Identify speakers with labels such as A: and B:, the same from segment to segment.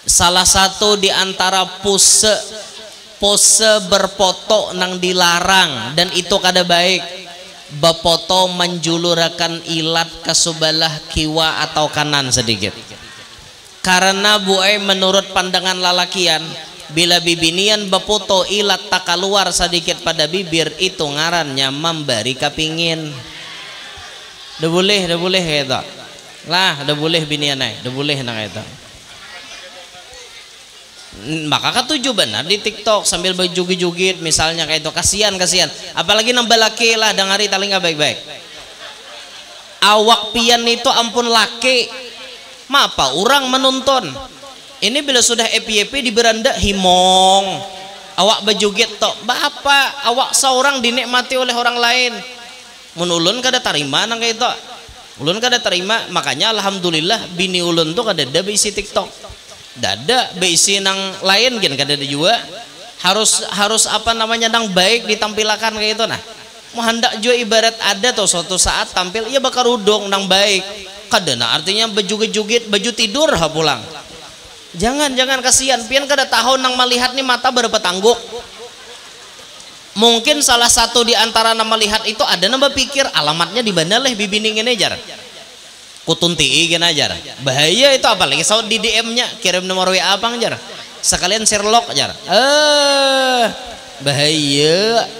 A: Salah satu di antara pose berfoto nang dilarang dan itu kada baik. Befoto menjulurakan ilat ke sebelah kiwa atau kanan sedikit. Karena buai menurut pandangan lalakian, bila bibinian befoto ilat tak keluar sedikit pada bibir itu ngarannya memberi kepingin. Dah boleh kata. Lah, dah boleh binian naik, dah boleh nak kata. Maka ketujuh benar di TikTok sambil berjugit-jugit misalnya kayak itu, kasihan apalagi nambah laki lah dengari taling nggak baik-baik. Awak pian itu ampun laki apa orang menonton ini bila sudah EPP di beranda himong awak berjugit tok bapak awak seorang dinikmati oleh orang lain menulun kada terima nang kayak itu ulun kada terima. Makanya alhamdulillah bini ulun tuh kada ada berisi TikTok, dada berisi nang lain kan kada ada juga. Harus apa namanya nang baik ditampilkan kayak itu. Nah mau hendak juga ibarat ada tuh suatu saat tampil ia bakal rudong nang baik kada. Nah artinya bejugit-jugit baju tidur ha pulang. Jangan kasihan pian kada tahu nang melihat nih mata berapa tangguk. Mungkin salah satu di antara nama lihat itu ada nama pikir alamatnya di mana leh bibining ini jar kutunti gini ajar bahaya itu apalagi saud di DM-nya kirim nomor WA apa jar sekalian Sherlock jar bahaya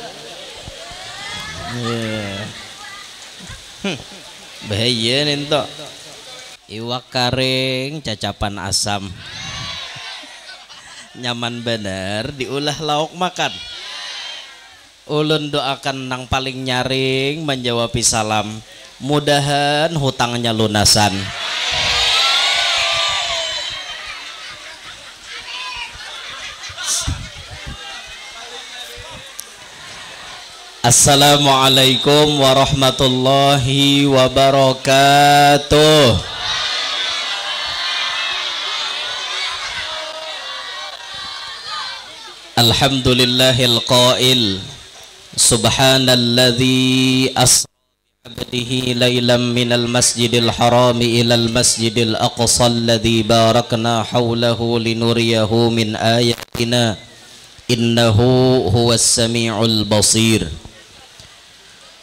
A: bahaya nento iwak karing cacapan asam nyaman bener diulah lauk makan. Ulun doakan nang paling nyaring menjawab salam, mudahan hutangnya lunasan. Assalamualaikum warahmatullahi wabarakatuh. Alhamdulillahil qail Subhanalladzi asra bi'abdihi lailan minal masjidil harami ilal masjidil aqsa alladzi barakna hawlahu linuriyahu min ayatina innahu huwas sami'ul basir.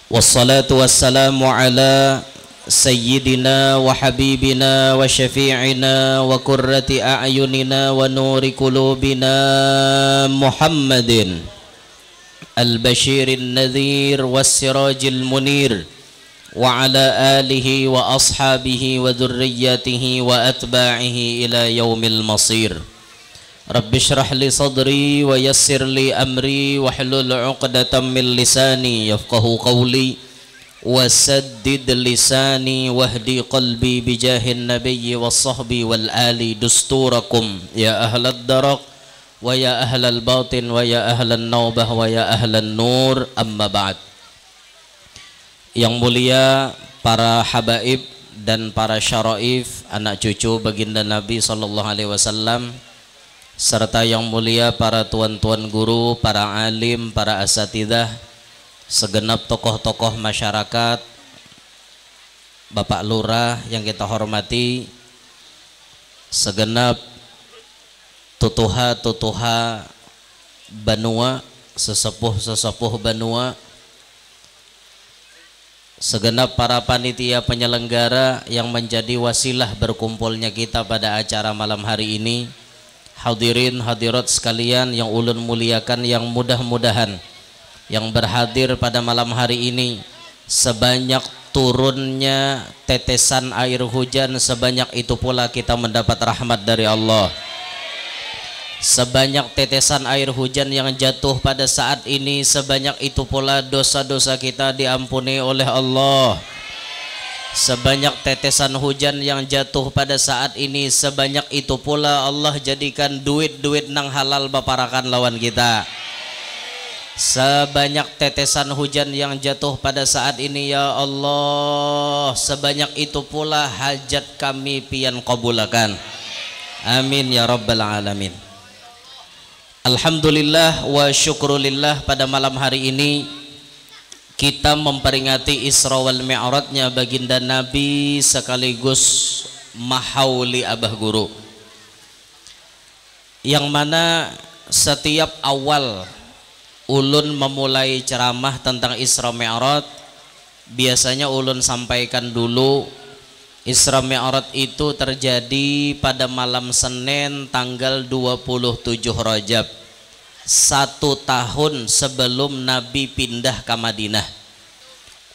A: Wassalatu wassalamu ala sayyidina wa habibina wa syafi'ina wa qurrati a'yunina wa nuri qulubina Muhammadin al-bashirin nadhir was-sirajil munir wa ala alihi wa ashabihi wa dhurriyyatihi wa atba'ihi ila yaumil masir. Rabbi shrah li sadri wa yassir li amri wa hlul 'uqdatam min lisani yafqahu qawli wasaddid lisani wahdi qalbi bijahin nabiyyi was sahbi wal ali dusturakum ya ahlad darak wa ya ahlal batin wa ya ahlan naubah wa ya ahlan nur amma ba'd. Yang mulia para habaib dan para syaraif anak cucu baginda Nabi sallallahu alaihi wasallam serta yang mulia para tuan-tuan guru, para alim, para asatidzah, segenap tokoh-tokoh masyarakat, Bapak Lurah yang kita hormati, segenap tutuha Banua, sesepuh Banua, segenap para panitia penyelenggara yang menjadi wasilah berkumpulnya kita pada acara malam hari ini, hadirin hadirat sekalian yang ulun muliakan, yang mudah-mudahan yang berhadir pada malam hari ini sebanyak turunnya tetesan air hujan, sebanyak itu pula kita mendapat rahmat dari Allah. Sebanyak tetesan air hujan yang jatuh pada saat ini, sebanyak itu pula dosa-dosa kita diampuni oleh Allah. Sebanyak tetesan hujan yang jatuh pada saat ini, sebanyak itu pula Allah jadikan duit-duit nang halal baparakan lawan kita. Sebanyak tetesan hujan yang jatuh pada saat ini ya Allah, sebanyak itu pula hajat kami pian qabulakan. Amin ya rabbal alamin. Alhamdulillah wa syukrulillah, pada malam hari ini kita memperingati Isra wal Mi'rajnya baginda Nabi sekaligus mahauli abah guru. yang mana setiap awal ulun memulai ceramah tentang Isra Mi'raj, biasanya ulun sampaikan dulu Isra Mi'raj itu terjadi pada malam Senin tanggal 27 Rajab, 1 tahun sebelum Nabi pindah ke Madinah.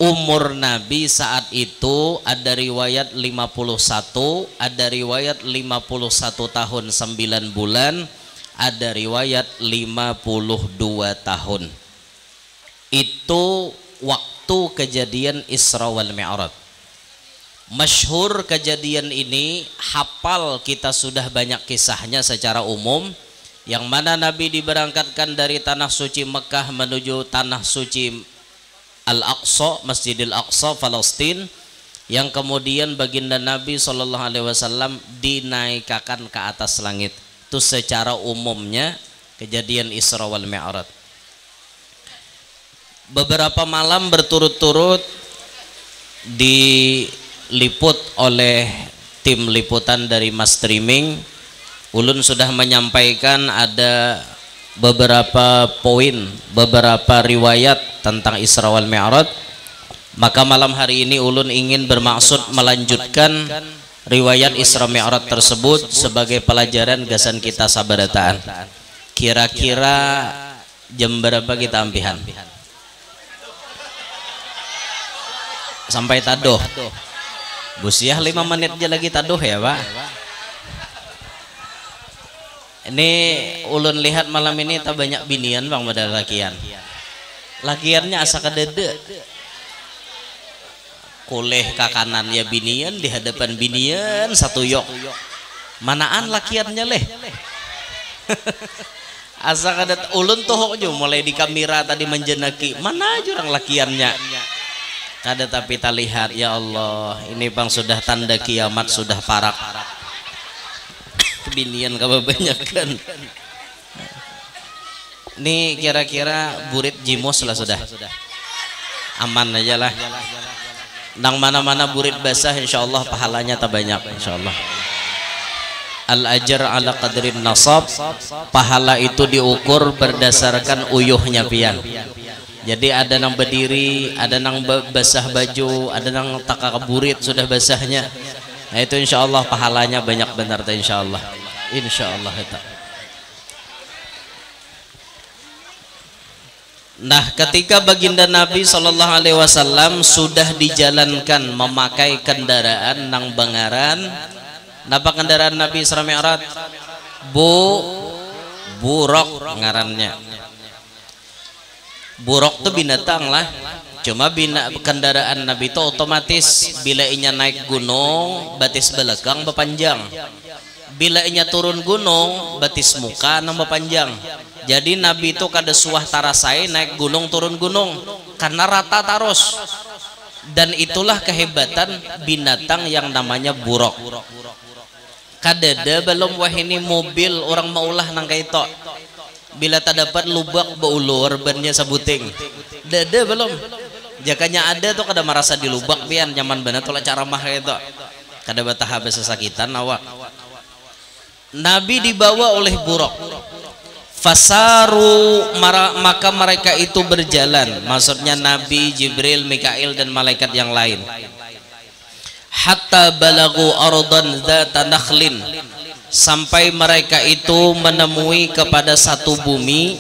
A: Umur Nabi saat itu ada riwayat 51, ada riwayat 51 tahun 9 bulan, ada riwayat 52 tahun. Itu waktu kejadian Isra wal Mi'raj. Masyhur kejadian ini, hafal kita sudah banyak kisahnya secara umum, yang mana Nabi diberangkatkan dari tanah suci Mekah menuju tanah suci Al-Aqsa, Masjidil Aqsa, Palestina, yang kemudian baginda Nabi SAW dinaikkan ke atas langit. Itu secara umumnya kejadian Isra wal Mi'raj. Beberapa malam berturut-turut diliput oleh tim liputan dari Mas Streaming. Ulun sudah menyampaikan ada beberapa poin, beberapa riwayat tentang Isra wal Mi'raj. Maka malam hari ini ulun ingin bermaksud melanjutkan riwayat Isra Mi'raj tersebut sebagai pelajaran gasan kita sabarataan. Kira-kira jam berapa kita ampihan? Sampai tadoh. Busiah 5 menit aja lagi tadoh ya, Pak. Ini ulun lihat malam ini tak banyak binian bang pada lakian. Lakiannya asa kedede. Kuleh ke kanan ya binian, di hadapan binian satu yok. Manaan lakiannya leh. Asa kadet ulun tohok jo mulai di kamera tadi menjenaki. Mana aja orang lakiannya. Kada tapi tak lihat, ya Allah, ini bang sudah tanda kiamat sudah parak. Binian kebanyakan. Ini kira-kira burit jimos lah sudah. Aman aja lah. Nang mana-mana burit basah insyaallah pahalanya tak banyak insyaallah. Al-ajar ala qadrin nasab, pahala itu diukur berdasarkan uyuhnya pian. Jadi ada nang berdiri, ada nang basah baju, ada nang taka burit sudah basahnya. Nah itu insyaallah pahalanya banyak benar ta insyaallah. Insyaallah itu. Nah, ketika baginda Nabi SAW sudah dijalankan memakai kendaraan nang bangaran, napa kendaraan Nabi Isra Mi'raj? Buruk ngarannya. Buruk itu binatang lah. Cuma kendaraan Nabi itu otomatis bila inya naik gunung batis belakang bepanjang, bila inya turun gunung batis muka nambah panjang. Jadi Nabi itu kada suah tarasai naik gunung turun gunung karena rata tarus. Dan itulah kehebatan binatang yang namanya buruk. Kadada belum wah ini mobil orang maulah nang kaito. Bila tak dapat lubak beulur bannya sabuting. Dada belum. Jakanya ada tuh kada merasa di lubak pian nyaman banget tuh cara mah itu. Kada batah bahasa sakitan awak. Nabi dibawa oleh buruk. Fasaru, maka mereka itu berjalan. Maksudnya Nabi, Jibril, Mikail dan malaikat yang lain. Hatta balagu ardan dzata nakhlin, sampai mereka itu menemui kepada satu bumi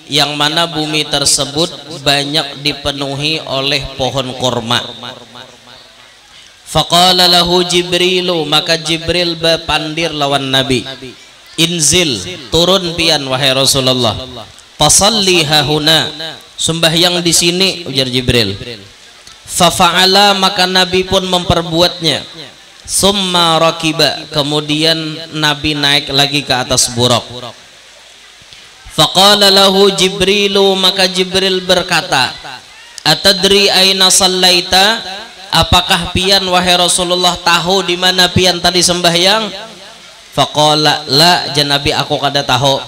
A: yang mana bumi tersebut banyak dipenuhi oleh pohon kurma. Faqala lahu Jibrilu, maka Jibril berpandir lawan Nabi. Inzil, turun pian wahai Rasulullah. Fasalli hahuna, sembahyang di sini, ujar Jibril. Fafa'ala, maka Nabi pun memperbuatnya. Summa rakiba, kemudian Nabi naik lagi ke atas buruk. Faqala lahu Jibrilu, maka Jibril berkata, atadri aina sallaita, apakah pian wahai Rasulullah tahu di mana pian tadi sembahyang? Faqala la, Nabi aku kada tahu.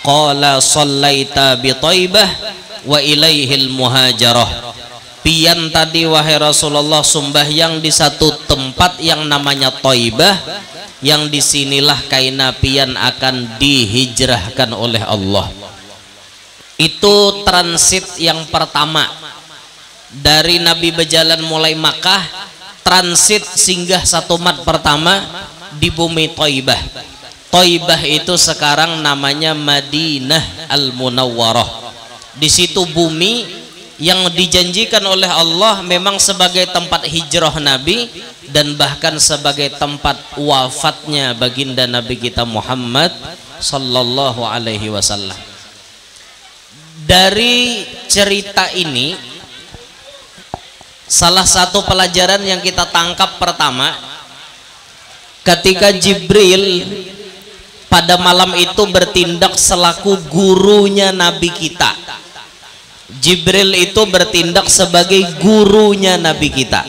A: Qala sallaita bi Thaibah wa ilaihil muhajarah. Pian tadi wahai Rasulullah sembahyang di satu tempat yang namanya Thaibah, yang disinilah kainapian akan dihijrahkan oleh Allah. Itu transit yang pertama dari Nabi berjalan mulai Makkah, transit singgah satu mat pertama di bumi Thaibah. Thaibah itu sekarang namanya Madinah Al-Munawwarah. Di situ bumi yang dijanjikan oleh Allah memang sebagai tempat hijrah Nabi dan bahkan sebagai tempat wafatnya baginda Nabi kita Muhammad sallallahu alaihi wasallam. Dari cerita ini salah satu pelajaran yang kita tangkap pertama, ketika Jibril pada malam itu bertindak selaku gurunya Nabi kita. Jibril itu bertindak sebagai gurunya Nabi kita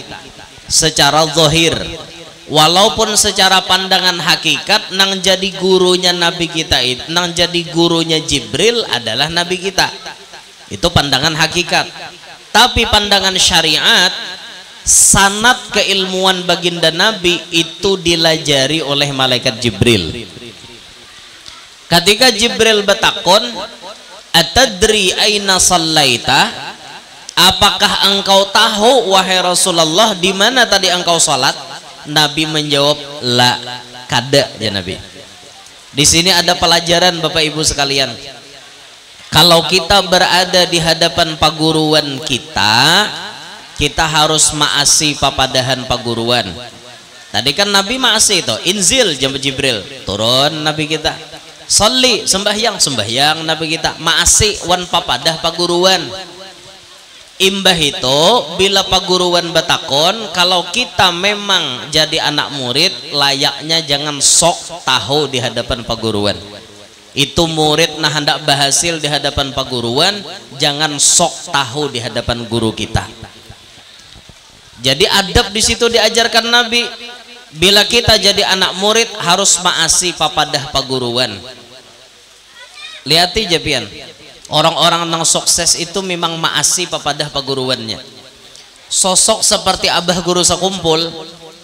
A: secara zahir, walaupun secara pandangan hakikat nang jadi gurunya Nabi kita itu, nang jadi gurunya Jibril adalah Nabi kita. Itu pandangan hakikat. Tapi pandangan syariat, sanad keilmuan baginda Nabi itu dilajari oleh malaikat Jibril. Ketika Jibril bertakon, atadri aina sallaita, apakah engkau tahu wahai Rasulullah di mana tadi engkau salat? Nabi menjawab, la, kada ya Nabi. Di sini ada pelajaran Bapak Ibu sekalian. Kalau kita berada di hadapan paguruan kita, kita harus maasi papadahan paguruan. Tadi kan Nabi maasi itu, inzil jam Jibril, turun Nabi kita. Sholli, sembahyang Nabi kita. Maasi wan papadah paguruan. Imbah itu bila paguruan batakon, kalau kita memang jadi anak murid, layaknya jangan sok tahu di hadapan paguruan. Itu murid nah hendak berhasil di hadapan paguruan, jangan sok tahu di hadapan guru kita. Jadi adab di situ diajarkan Nabi. Bila kita jadi anak murid harus maasi papadah paguruan. Lihati japian, orang-orang yang sukses itu memang maasi papadah paguruannya. Sosok seperti Abah Guru Sakumpul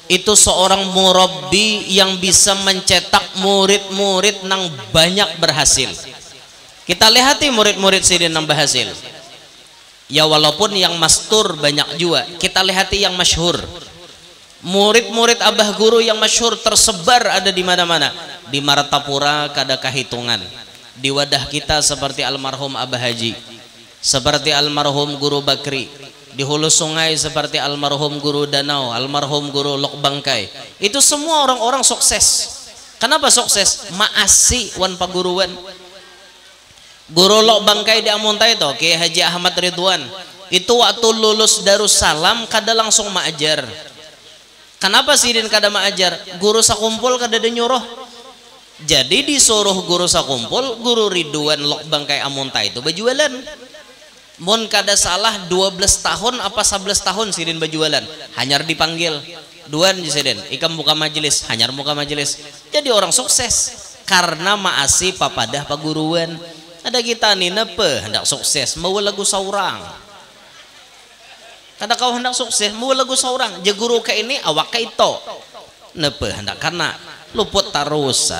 A: itu seorang murabbi yang bisa mencetak murid-murid nang banyak berhasil. Kita lihati murid-murid sidin nang berhasil. Ya walaupun yang mastur banyak juga, kita lihati yang masyhur. Murid-murid Abah Guru yang masyhur tersebar ada di mana-mana. Di Martapura kada kahitungan. Di wadah kita seperti almarhum Abah Haji, seperti almarhum Guru Bakri. Di hulu sungai seperti almarhum Guru Danau, almarhum Guru Lok Bangkai. Itu semua orang-orang sukses. Kenapa sukses? Maasi wan paguruan. Guru Lok Bangkai di Amuntai itu Kiai Haji Ahmad Ridwan, itu waktu lulus Darussalam kada langsung maajar. Kenapa sidin kada maajar? Guru Sakumpul kada ada nyuruh. Jadi disuruh Guru Sakumpul, Guru Ridwan Lok Bangkai Amuntai itu berjualan. Mun kada salah 12 tahun apa 11 tahun sidin berjualan. Hanyar dipanggil, Duan sidin, ikam buka majelis, hanyar buka majelis. Jadi orang sukses karena maasi papadah paguruan. Ada kita nih nepe hendak sukses mau lagu saurang. Kada kau hendak sukses mau lagu saurang. Je guru ke ini awak ke itu. Nepe hendak karena luput tarus.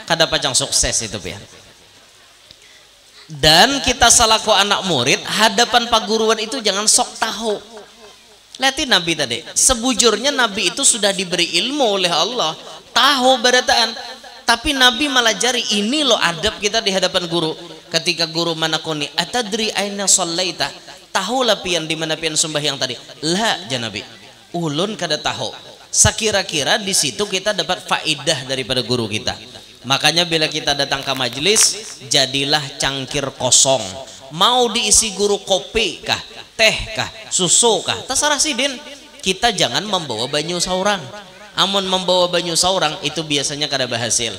A: Kada pacang sukses itu pian. Dan kita salaku anak murid hadapan paguruan itu jangan sok tahu. Lihatin Nabi tadi, sebujurnya Nabi itu sudah diberi ilmu oleh Allah, tahu barataan, tapi Nabi malah jari ini loh adab kita di hadapan guru. Ketika guru manakoni, atadri aina sallaita, tahulah pian di mana pian sembahyang tadi. La ja Nabi, ulun kada tahu. Sekira-kira di situ kita dapat faidah daripada guru kita. Makanya bila kita datang ke majelis, jadilah cangkir kosong. Mau diisi guru kopi kah, teh kah, susu kah, terserah sidin. Kita jangan membawa banyu saurang. Amun membawa banyu saurang itu biasanya kada berhasil.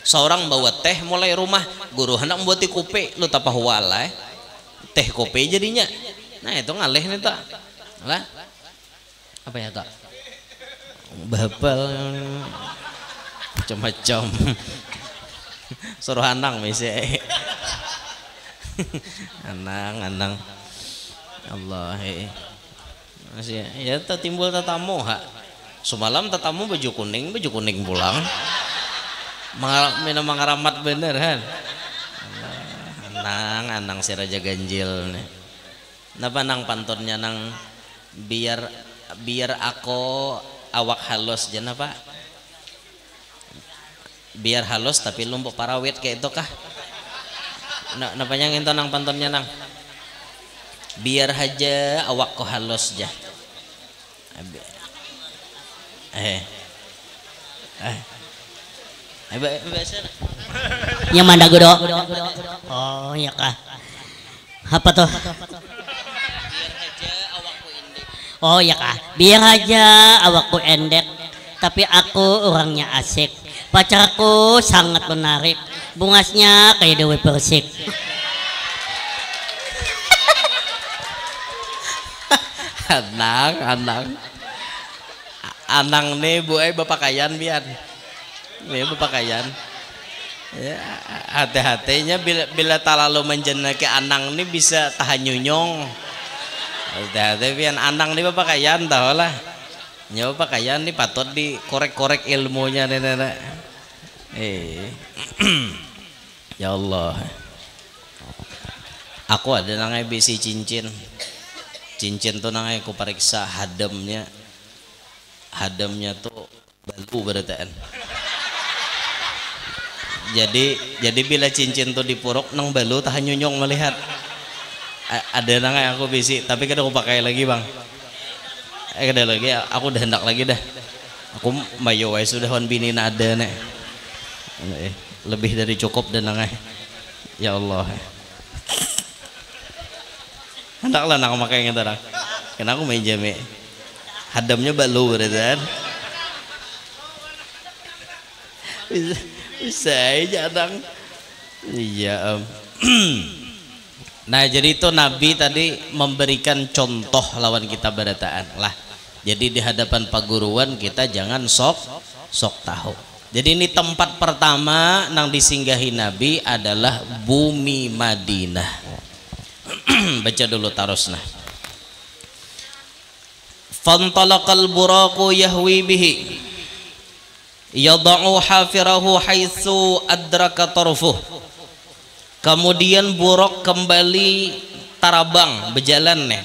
A: Seorang bawa teh mulai rumah, guru hendak membuat kopi, lu tapah wala teh kopi jadinya. Nah itu ngaleh nih tak. Lah apa ya tak? Bapal macam-macam. Suruh anang misi. Anang Allah masih ya timbul tatamu ha. Semalam tetamu baju kuning pulang. Mina mangaramat bener kan. Anang si Raja Ganjil nih. Napa nang pantornya nang biar aku awak halus jana pak. Biar halus tapi lumpuk parawit kayak itu kah? Napa yang itu nang pantornya nang? Biar aja awak ko halus aja.
B: Yang mana gudo? Oh ya kah? Apa tuh? Oh ya kah? Biar aja awakku endek, tapi aku orangnya asik. Pacarku sangat menarik, bungasnya kayak Dewi Persik.
A: Anang nih bu bapak kayan biar bapak kayan ya, hati-hatinya bila terlalu menjena ke anang nih bisa tahan nyunyong. Hati-hati biar anang nih bapak kayan tahu lah nyawa bapak kayan nih patut dikorek-korek ilmunya nenek. Ya Allah, aku ada nangai bisi cincin tuh nangai aku periksa hadamnya tuh balu berataan. Jadi bila cincin tuh dipuruk nang balu tahan nyunyong melihat ada nangai aku bisi tapi kada aku pakai lagi bang. Kada lagi aku udah hendak lagi dah. Aku mayo wae sudah wan bini ada nek. Lebih dari cukup dan nangai. Ya Allah. Hendaklah nak makai yang terang. Karena aku main jame. Hadamnya balu berarti. Bisa aja dong. Iya. Nah jadi itu Nabi tadi memberikan contoh lawan kita berataan lah. Jadi di hadapan paguruan kita jangan sok tahu. Jadi ini tempat pertama nang disinggahi Nabi adalah bumi Madinah. Baca dulu tarusna. Fantalaqal buraqu yahwi bihi yada'u hafirahu haitsu adraka tarfuh. Kemudian buruk kembali tarabang berjalan nih.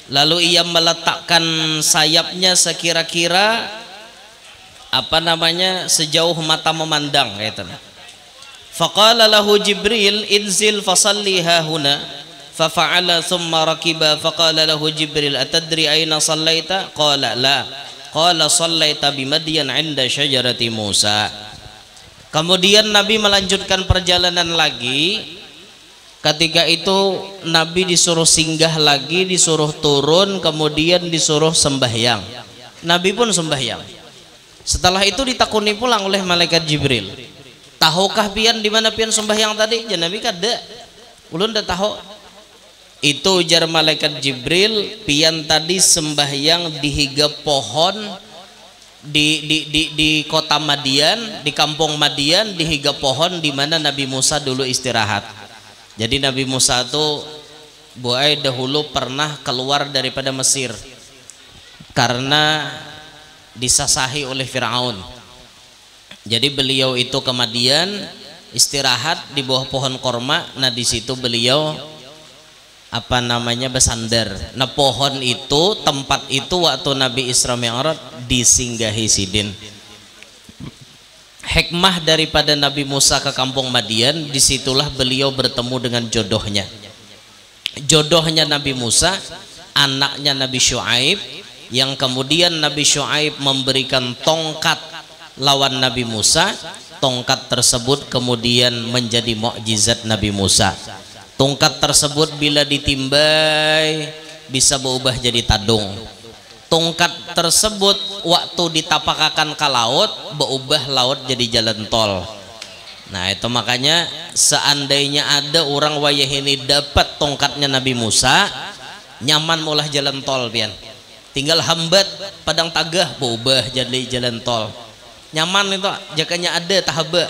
A: Lalu ia meletakkan sayapnya sekira-kira sejauh mata memandang kaitan. Faqala lahu Jibril inzil fasalli hahuna fafa'ala thumma rakiba faqala lahu Jibril atadri aina sallaita qala la qala sallaita bi Madyan 'inda syajarati Musa. Kemudian Nabi melanjutkan perjalanan lagi. Ketika itu Nabi disuruh singgah lagi, disuruh turun, kemudian disuruh sembahyang. Nabi pun sembahyang. Setelah itu ditakuni pulang oleh malaikat Jibril. Tahukah pian di mana pian sembahyang tadi? Ya Nabi kada. Ulun dah tahu. Itu ujar malaikat Jibril, pian tadi sembahyang di higa pohon di kota Madian, di kampung Madian, di higa pohon di mana Nabi Musa dulu istirahat. Jadi Nabi Musa itu buai dahulu pernah keluar daripada Mesir karena disasahi oleh Firaun. Jadi beliau itu ke Madian istirahat di bawah pohon korma. Nah di situ beliau bersandar. Nah pohon itu, tempat itu waktu Nabi Isra Mi'raj disinggahi sidin. Hikmah daripada Nabi Musa ke kampung Madian, disitulah beliau bertemu dengan jodohnya. Jodohnya Nabi Musa, anaknya Nabi Syuaib, yang kemudian Nabi Syuaib memberikan tongkat lawan Nabi Musa. Tongkat tersebut kemudian menjadi mukjizat Nabi Musa. Tongkat tersebut bila ditimbai bisa berubah jadi tadung. Tongkat tersebut waktu ditapakakan ke laut berubah laut jadi jalan tol. Nah itu makanya seandainya ada orang wayah ini dapat tongkatnya Nabi Musa, nyaman mulah jalan tol pian. Tinggal hambat padang tagah berubah jadi jalan tol. Nyaman itu jakanya ada tahaba.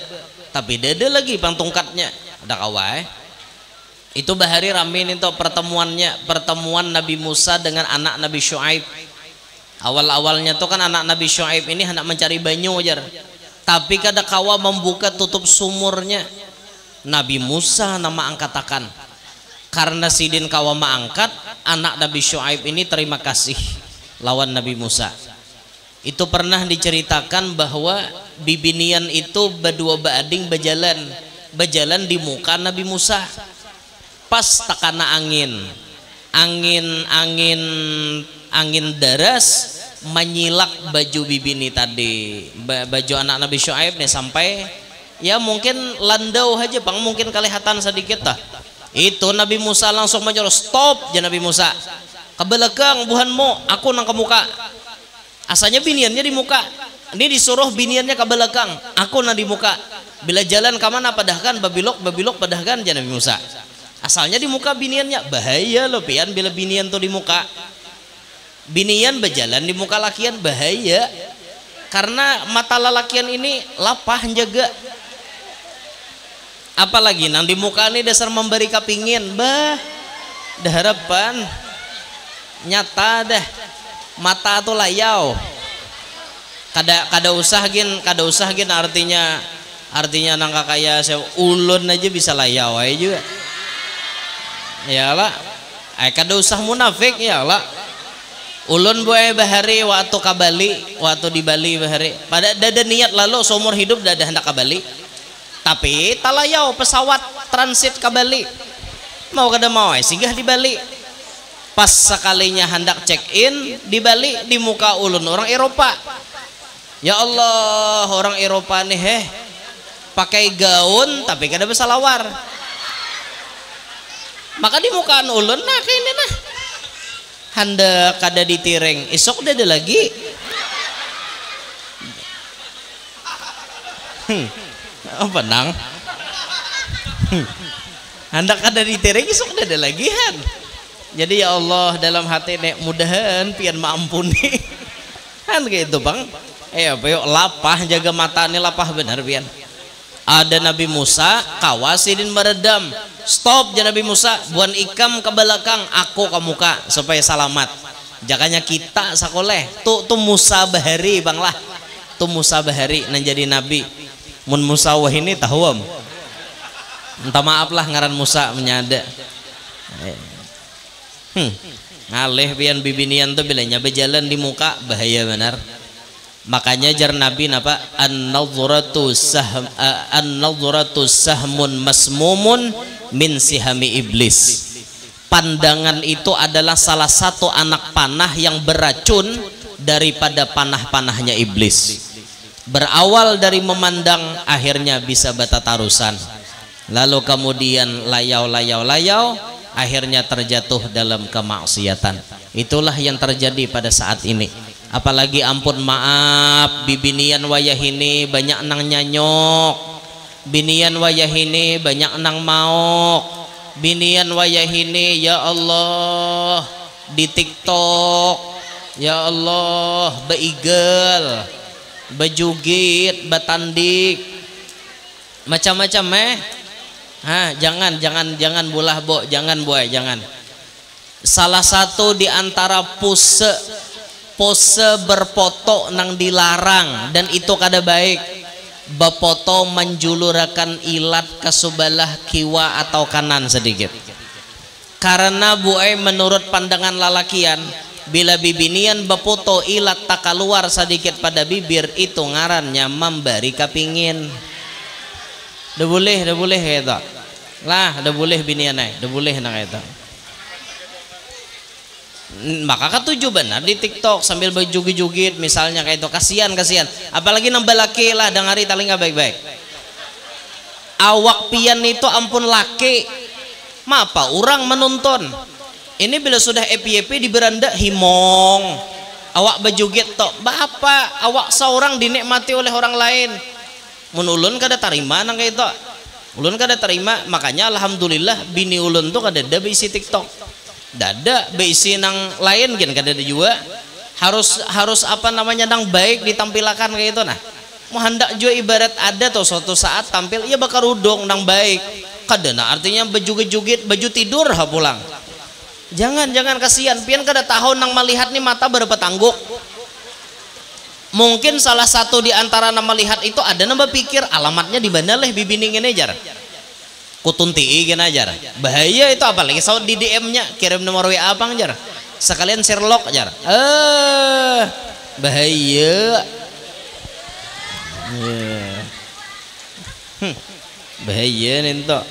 A: Tapi ada lagi pang tongkatnya ada kawai. Itu bahari ramin itu pertemuan Nabi Musa dengan anak Nabi Syuaib. Awal-awalnya tuh kan anak Nabi Syuaib ini hendak mencari banyu aja, tapi kada kawa membuka tutup sumurnya. Nabi Musa nama angkatakan, karena sidin kawa maangkat, anak Nabi Syuaib ini terima kasih lawan Nabi Musa. Itu pernah diceritakan bahwa bibinian itu berdua bading berjalan di muka Nabi Musa. Pas takana angin deras menyilak baju bibini tadi, baju anak Nabi Syuaib nih, sampai ya mungkin landau aja bang, mungkin kelihatan sedikit dah. Itu Nabi Musa langsung menyuruh stop aja Nabi Musa, ke belakang buhanmu, aku nang ke muka. Asalnya biniannya di muka, ini disuruh biniannya ke belakang, aku nang di muka. Bila jalan ke mana padahkan babilok padahkan aja Nabi Musa. Asalnya di muka biniannya, bahaya loh pian bila binian tuh di muka. Binian berjalan di muka lakian bahaya, karena mata lalakian ini lapah jaga. Apalagi nang di muka ini dasar memberi kapingin, bah dah harapan nyata dah, mata tuh layau. Kada usah gin artinya nangka kayak saya ulun aja bisa layau aja juga. Ya lah, kada usah munafik ya lah. Ulun buai bahari waktu kabali, waktu di Bali bahari. Pada dada niat lalu seumur hidup dada hendak ke Bali. Tapi talayau pesawat transit ke Bali. Mau kada mau singgah di Bali. Pas sekalinya hendak check in di Bali, di muka ulun orang Eropa. Ya Allah, orang Eropa nih pakai gaun tapi kada bisa lawar. Maka di mukaan ulun nah kayak ini nah. Handa kada ditireng, esok udah ada lagi. Penang. Handa kada ditireng, esok udah ada lagi han. Jadi ya Allah dalam hati nek mudahan pian maampuni. Han kayak itu bang. Apa yuk lapah jaga mata nih lapah benar pian. Ada Nabi Musa kawasidin meredam. Stop ya Nabi Musa, buan ikam ke belakang, aku ke muka supaya selamat. Jakanya kita sakoleh tuh Musa bahari bang lah, tuh Musa bahari nan jadi nabi. Mun Musa wah ini tahuam, entah maaf lah ngaran Musa menyada. Ngaleh pian bibinian tuh bilanya berjalan di muka bahaya benar. Makanya jar Nabi napa an-nadhratu sahmun masmumun min sihami iblis. Pandangan itu adalah salah satu anak panah yang beracun daripada panah-panahnya iblis. Berawal dari memandang, akhirnya bisa batatarusan, lalu kemudian layau, akhirnya terjatuh dalam kemaksiatan. Itulah yang terjadi pada saat ini. Apalagi ampun maaf, bibinian wayah ini banyak nang nyanyok, binian wayah ini banyak nang maok, binian wayah ini ya Allah di TikTok, ya Allah beigel, bejugit, batandik, macam-macam jangan bulah bo, jangan buai, jangan. Salah satu di antara pose berfoto nang dilarang dan itu kada baik. Befoto menjulurakan ilat ke sebelah kiwa atau kanan sedikit. Karena buai menurut pandangan lalakian, bila bibinian befoto ilat tak keluar sedikit pada bibir, itu ngarannya memberi kapingin. Dah boleh kata. Lah, dah boleh binian dah boleh nang kata. Maka ketujuh benar di TikTok sambil berjugit-jugit misalnya kayak itu, kasihan apalagi nambah laki lah dengari talinga baik-baik. Awak pian itu ampun laki apa orang menonton ini bila sudah EPP di beranda himong awak berjugit tok apa awak seorang dinikmati oleh orang lain. Mun ulun kada terima nang kayak itu, ulun kada terima. Makanya alhamdulillah bini ulun tuh kada ada bisi TikTok, dada beisi nang lain kan kada ada juga. Harus apa namanya nang baik ditampilkan kayak itu. Nah mau hendak juga ibarat ada tuh suatu saat tampil ya bakar udong nang baik kada nah artinya bejugit-jugit baju tidur pulang. Jangan kasihan pian kada tahu nang melihat nih mata berapa tangguk. Mungkin salah satu di antara nama lihat itu ada nama pikir alamatnya di mana leh bibiningin ajar. Kutunti gini ajar. Bahaya itu apalagi saud di DM-nya kirim nomor WA apa ajar. Sekalian Sherlock ajar. Bahaya. Bahaya nih toh.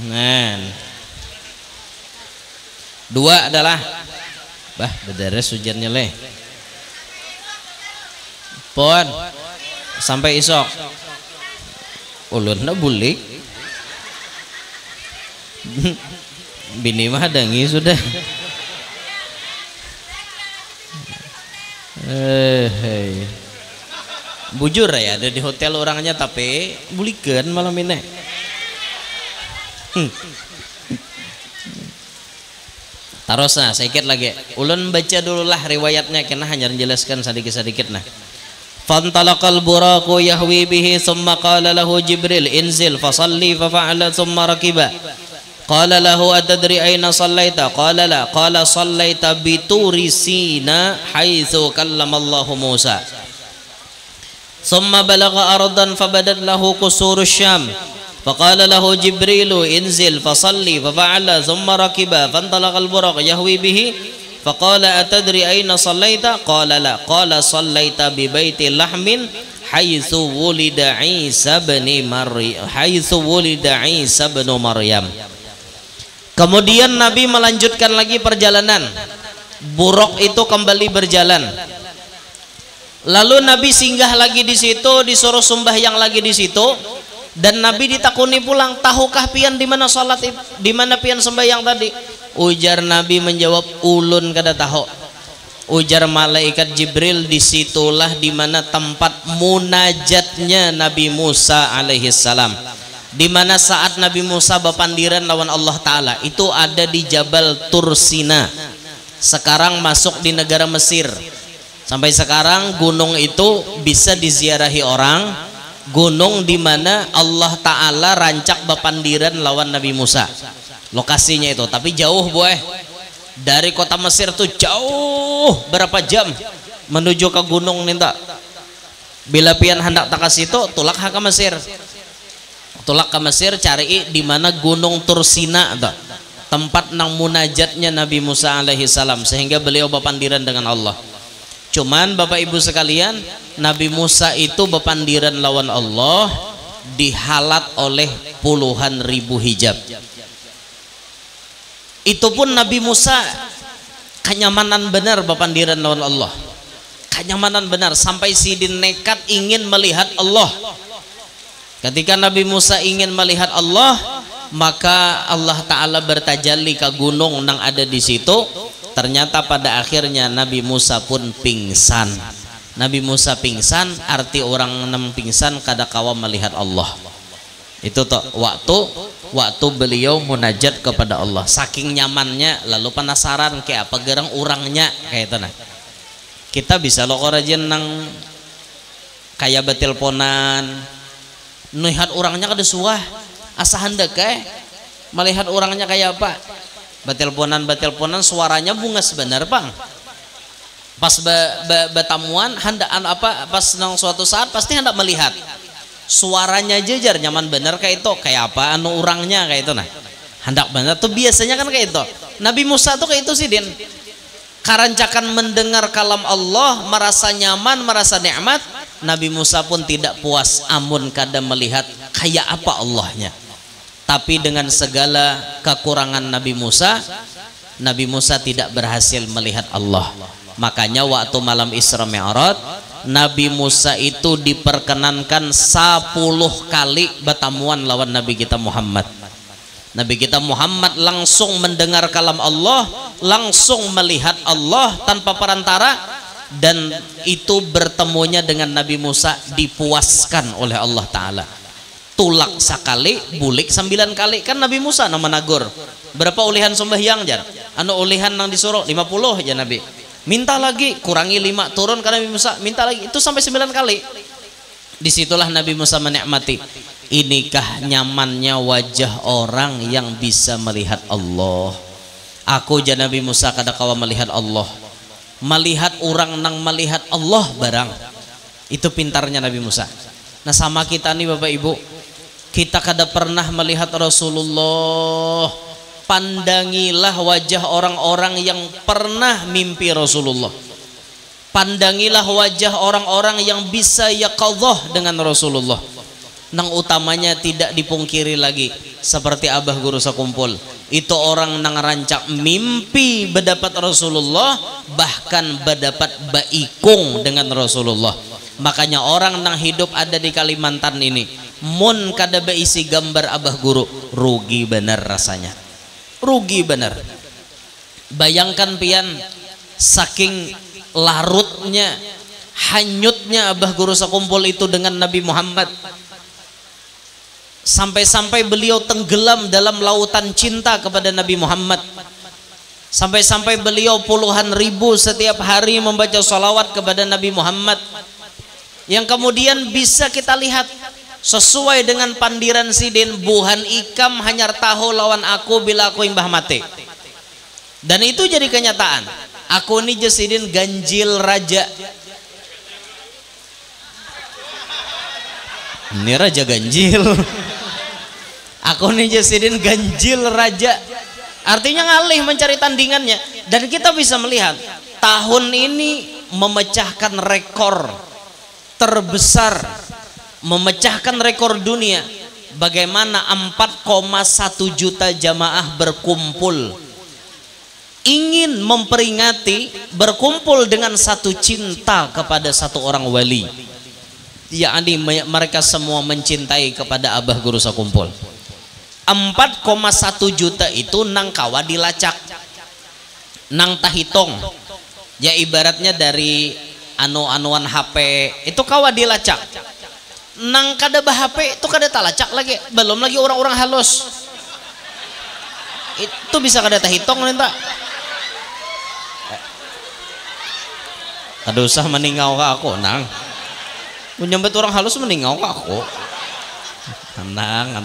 A: Nah. Dua adalah bedares hujannya leh. Pon sampai isok ulun bulik bini mah dangi sudah bujur ya ada di hotel orangnya tapi bulikan malam ini. Tarosna sedikit lagi ulun baca dululah riwayatnya karena hanya menjelaskan sedikit-sedikit nah. Fantalaqal buraqu yahwi bihi thumma qala lahu Jibril inzil fasalli fafa'ala thumma rakiba qala lahu atadri aina sallaita qala la qala sallaita bituri Sina haitsu kallama Allahu Musa thumma balagha ardan fabadat lahu qusur Syam faqala lahu Jibrilu inzil fasalli fafa'ala thumma rakiba fantalaqal buraq yahwi bihi faqala atadri aina sallaita qala la qala sallaita bi baiti lahmin haitsu wulida Isa bin Maryam. Kemudian Nabi melanjutkan lagi perjalanan. Buraq itu kembali berjalan. Lalu Nabi singgah lagi di situ, disuruh sembahyang lagi di situ, dan Nabi ditakuni pulang, tahukah pian di mana salat, di mana pian sembahyang tadi? Ujar Nabi menjawab, ulun kada tahu. Ujar malaikat Jibril, disitulah di mana tempat munajatnya Nabi Musa alaihi salam. Di mana saat Nabi Musa bapandiran lawan Allah Ta'ala itu ada di Jabal Tursina. Sekarang masuk di negara Mesir. Sampai sekarang gunung itu bisa diziarahi orang. Gunung di mana Allah Ta'ala rancak bapandiran lawan Nabi Musa. Lokasinya itu, tapi jauh boy. Dari kota Mesir tuh jauh berapa jam menuju ke gunung ninta. Bila pian hendak tak ke situ, tulak ke Mesir. Tulak ke Mesir cari di mana gunung Tursina tuh. Tempat nang munajatnya Nabi Musa alaihi salam sehingga beliau bapandiran dengan Allah. Cuman Bapak Ibu sekalian, Nabi Musa itu bapandiran lawan Allah dihalat oleh puluhan ribu hijab. Itu pun Nabi Musa kenyamanan benar bapandiran lawan Allah. Kenyamanan benar sampai sidin nekat ingin melihat Allah. Ketika Nabi Musa ingin melihat Allah, maka Allah Ta'ala bertajalli ke gunung yang ada di situ. Ternyata pada akhirnya Nabi Musa pun pingsan. Nabi Musa pingsan, arti orang nam pingsan kada kawa melihat Allah. Itu toh waktu beliau munajat kepada Allah, saking nyamannya, lalu penasaran kayak apa gerang orangnya kayak itu nah. Kita bisa lo rajin nang kayak betelponan melihat orangnya kada suah asa hendak melihat orangnya kayak apa. Betelponan suaranya bungas bener bang. Pas betamuan handaan apa pas nang suatu saat pasti hendak melihat suaranya jejar nyaman bener kayak itu, kayak apa anu orangnya kayak itu nah. Hendak bener tuh biasanya kan kayak itu. Nabi Musa tuh kayak itu sih din. Karancakan mendengar kalam Allah, merasa nyaman, merasa nikmat. Nabi Musa pun tidak puas amun kada melihat kayak apa Allahnya. Tapi dengan segala kekurangan Nabi Musa tidak berhasil melihat Allah. Makanya waktu malam Isra Mi'raj, Nabi Musa itu diperkenankan 10 kali bertamuan lawan Nabi kita Muhammad. Nabi kita Muhammad langsung mendengar kalam Allah, langsung melihat Allah tanpa perantara, dan itu bertemunya dengan Nabi Musa dipuaskan oleh Allah Ta'ala. Tulak sekali, bulik 9 kali. Kan Nabi Musa nama nagur berapa ulihan sembahyang jar? Anu ulihan nang disuruh 50 ya Nabi. Minta lagi, kurangi 5, turun ke Nabi Musa, minta lagi, itu sampai 9 kali. Disitulah Nabi Musa menikmati. Inikah nyamannya wajah orang yang bisa melihat Allah. Aku jan Nabi Musa kada kawa melihat Allah. melihat orang nang melihat Allah barang. Itu pintarnya Nabi Musa. Nah sama kita nih Bapak Ibu, kita kada pernah melihat Rasulullah. Pandangilah wajah orang-orang yang pernah mimpi Rasulullah. Pandangilah wajah orang-orang yang bisa yaqadhah dengan Rasulullah. Nang utamanya tidak dipungkiri lagi, seperti Abah Guru Sakumpul, itu orang nang rancak mimpi berdapat Rasulullah, bahkan berdapat baikung dengan Rasulullah. Makanya orang nang hidup ada di Kalimantan ini, mun kada beisi gambar Abah Guru, rugi bener rasanya, rugi bener. Bayangkan pian, saking larutnya, hanyutnya Abah Guru Sakumpul itu dengan Nabi Muhammad, sampai-sampai beliau tenggelam dalam lautan cinta kepada Nabi Muhammad, sampai-sampai beliau puluhan ribu setiap hari membaca sholawat kepada Nabi Muhammad, yang kemudian bisa kita lihat sesuai dengan pandiran sidin, buhan ikam hanyar tahu lawan aku bila aku imbah mati. Dan itu jadi kenyataan. Aku ini jesidin ganjil raja. Ini raja ganjil. Aku nih jesidin ganjil raja. Artinya ngalih mencari tandingannya. Dan kita bisa melihat tahun ini memecahkan rekor terbesar, memecahkan rekor dunia. Bagaimana 4,1 juta jamaah berkumpul, ingin memperingati, berkumpul dengan satu cinta kepada satu orang wali, yakni mereka semua mencintai kepada Abah Guru Sakumpul. 4,1 juta itu nang kawa dilacak, nang tahitung, ya ibaratnya dari anu-anuan HP itu kawa dilacak, nang kada bah HP itu kada talacak lagi, belum lagi orang-orang halus itu bisa kada tahitung ninta. Kada usah meningau ke aku nang, menyambut orang halus meningau ke aku, tenang.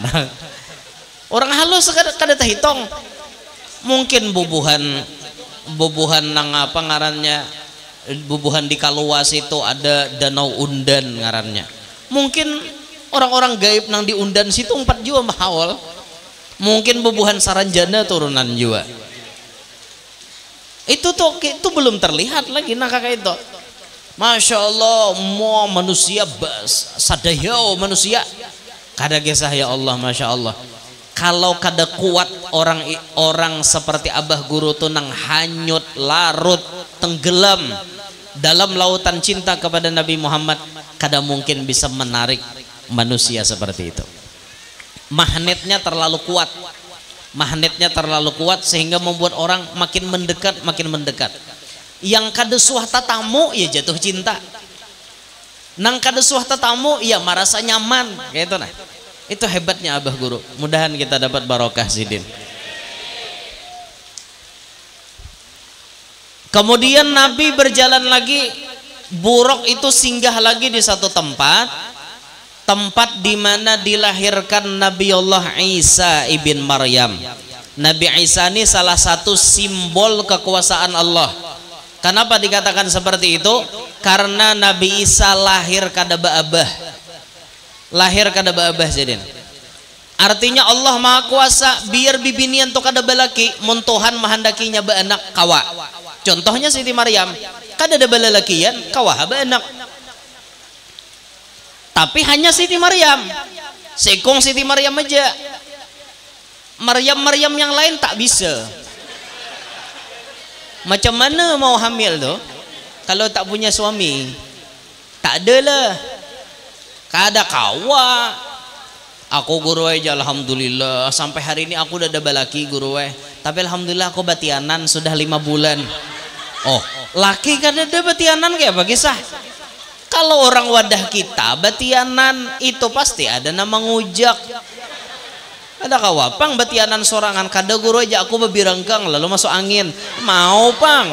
A: Orang halus kada tahitung. Mungkin bubuhan nang apa ngarannya, bubuhan di Kaluas itu ada Danau Undan ngarannya. Mungkin orang-orang gaib nang di Undan situ 4 jiwa mahawal. Mungkin bubuhan Saranjana turunan jiwa. Itu belum terlihat lagi nah kakak itu. Masya Allah, mau manusia sadayau manusia kada gesah ya Allah, Masya Allah. Kalau kada kuat orang seperti Abah Guru tuh nang hanyut, larut, tenggelam dalam lautan cinta kepada Nabi Muhammad, kada mungkin bisa menarik manusia seperti itu. Magnetnya terlalu kuat, magnetnya terlalu kuat sehingga membuat orang makin mendekat. Yang kada suah tatamu ya jatuh cinta, nang kada suah tatamu ya merasa nyaman kayak itu nah. Itu hebatnya Abah Guru. Mudahan kita dapat barokah sidin. Kemudian Nabi berjalan lagi, buruk itu singgah lagi di satu tempat di mana dilahirkan Nabiullah Isa ibn Maryam. Nabi Isa ini salah satu simbol kekuasaan Allah. Kenapa dikatakan seperti itu? Karena Nabi Isa lahir kada ba'abah. Lahir kada ba'abah jadin. Artinya Allah Maha Kuasa, biar bibinian to kada balaki, mun Tuhan mahandakinya baanak kawa. Contohnya Siti Maryam, kada ada balalakian kawa baanak. Tapi hanya Siti Maryam, sekong Siti Maryam aja. Maryam yang lain tak bisa. Macam mana mau hamil tuh kalau tak punya suami? Tak ada lah. Kada kawa. Aku guru aja alhamdulillah sampai hari ini aku udah ada balaki guru tapi alhamdulillah aku batianan sudah 5 bulan. Oh, laki kada ada batianan kayak bagi sah. Kalau orang wadah kita batianan itu pasti ada nama ngujak. Ada kawapang batianan sorangan kada guru aja aku babirangkang lalu masuk angin. Mau pang.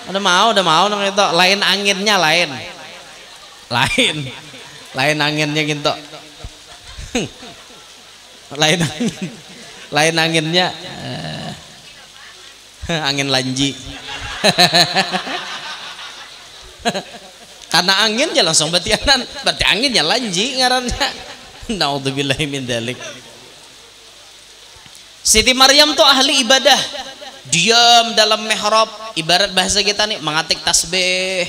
A: Udah mau nang itu lain anginnya lain. Lain anginnya gitu. lain anginnya angin lanji. Karena anginnya langsung batianan, berarti anginnya lanji ngarannya. Naudzubillahi min dzalik. Siti Maryam tuh ahli ibadah, diam dalam mihrab, ibarat bahasa kita nih mengatik tasbih,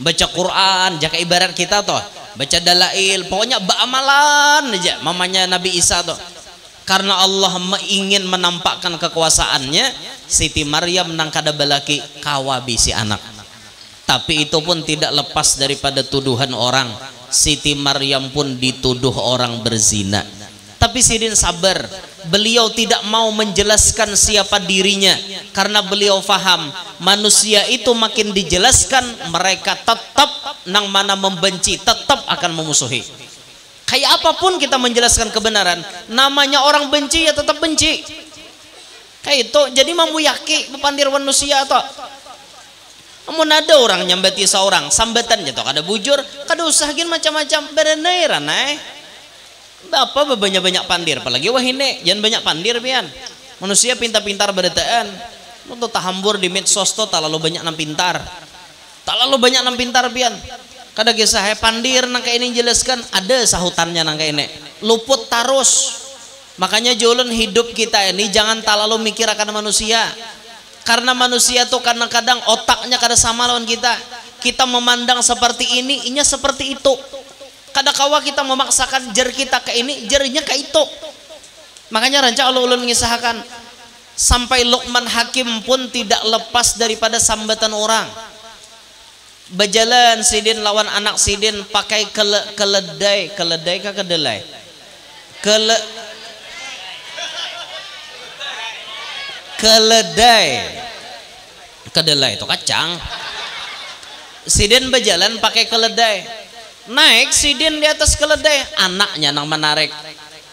A: baca Quran, jaka ibarat kita tuh baca dalail, pokoknya ba'amalan aja mamanya Nabi Isa tuh. Karena Allah ingin menampakkan kekuasaannya, Siti Maryam nang kada balaki kawabi si anak. Tapi itu pun tidak lepas daripada tuduhan orang. Siti Maryam pun dituduh orang berzina. Tapi Sidin sabar, beliau tidak mau menjelaskan siapa dirinya karena beliau faham manusia itu makin dijelaskan mereka tetap nang mana membenci, tetap akan memusuhi. Kayak apapun kita menjelaskan kebenaran, namanya orang benci ya tetap benci. Kayak itu, jadi mampu yaki pepandir manusia atau amun ada orang nyambati seorang sambatannya toh kada bujur, kada usahakin macam-macam berenairan Bapak banyak pandir, apalagi wahine jangan banyak pandir pian. Manusia pintar-pintar berdetaan, untuk tahambur di medsos to terlalu banyak nang pintar. Terlalu banyak nang pintar pian. Kada kisah pandir nang kayak ini jelaskan ada sahutannya nang kayak ini. Luput tarus. Makanya jalan hidup kita ini jangan terlalu mikir akan manusia. Karena manusia tuh kadang-kadang otaknya kada sama lawan kita. Kita memandang seperti ini, inya seperti itu. Kadang-kawa kita memaksakan jar kita ke ini, jarinya ke itu. Makanya ranca Allah ulun mengisahkan sampai Luqman Hakim pun tidak lepas daripada sambatan orang. Berjalan Sidin lawan anak Sidin pakai keledai kah kedelai? Kedelai itu kacang. Sidin berjalan pakai keledai. Naik Sidin di atas keledai, anaknya nang menarik.